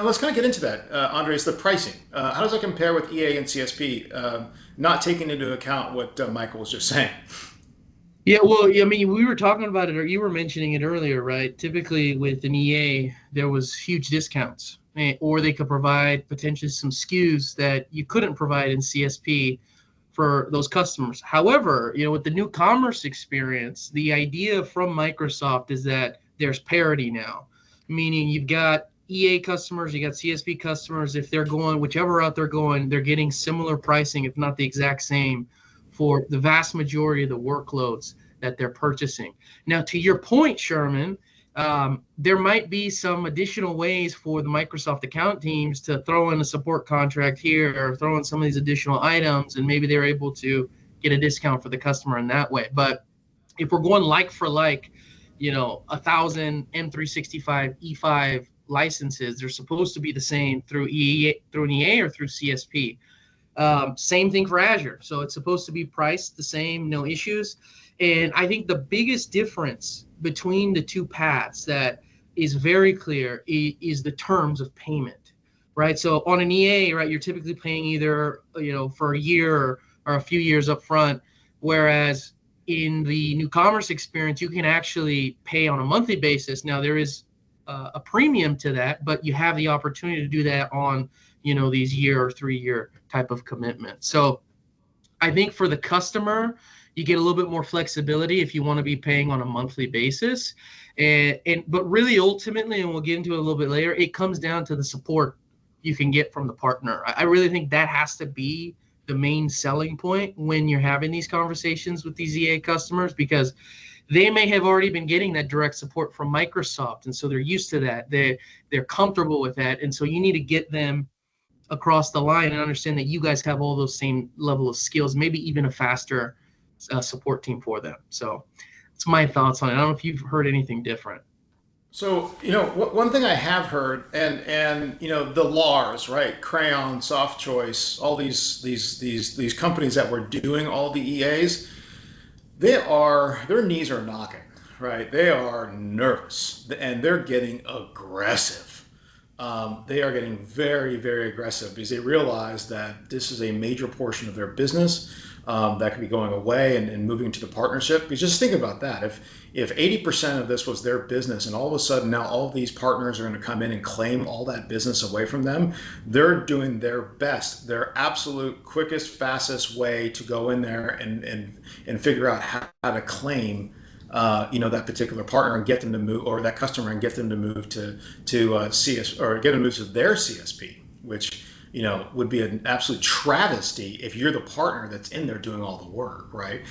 Let's kind of get into that, Andres, the pricing. How does that compare with EA and CSP, not taking into account what Michael was just saying? Yeah, well, I mean, we were talking about it, or you were mentioning it earlier, right? Typically, with an EA, there was huge discounts, or they could provide potentially some SKUs that you couldn't provide in CSP for those customers. However, with the new commerce experience, the idea from Microsoft is that there's parity now, meaning you've got EA customers, you got CSP customers. If they're going whichever route they're going, they're getting similar pricing, if not the exact same, for the vast majority of the workloads that they're purchasing. Now, to your point, Sherman, there might be some additional ways for the Microsoft account teams to throw in a support contract here or throw in some of these additional items, and maybe they're able to get a discount for the customer in that way. But if we're going like for like, 1,000 M365 E5 licenses, they're supposed to be the same through through an EA or through CSP. Same thing for Azure. So it's supposed to be priced the same, no issues. And I think the biggest difference between the two paths that is very clear is the terms of payment, right? So on an EA, right, you're typically paying either, for a year or a few years up front, whereas in the new commerce experience, you can actually pay on a monthly basis. Now, there is a premium to that, but you have the opportunity to do that on, these year or 3 year type of commitment. So I think for the customer, you get a little bit more flexibility if you want to be paying on a monthly basis. But really ultimately, and we'll get into it a little bit later, it comes down to the support you can get from the partner. I really think that has to be the main selling point when you're having these conversations with these EA customers, because they may have already been getting that direct support from Microsoft, and so they're used to that. They're comfortable with that, and so you need to get them across the line and understand that you guys have all those same level of skills, maybe even a faster support team for them. So that's my thoughts on it. I don't know if you've heard anything different. So, one thing I have heard, and the LARs, right? Crayon, Soft Choice, all these companies that were doing all the EAs, their knees are knocking, right? They are nervous and they're getting aggressive. They are getting very, very aggressive because they realize that this is a major portion of their business that could be going away and moving to the partnership. Because just think about that. If 80% of this was their business and all of a sudden now all of these partners are going to come in and claim all that business away from them, they're doing their best, their absolute quickest, fastest way to go in there and figure out how to claim that particular partner and get them to move, or that customer and get them to move to CS, or get them to move to their CSP, which would be an absolute travesty if you're the partner that's in there doing all the work, right?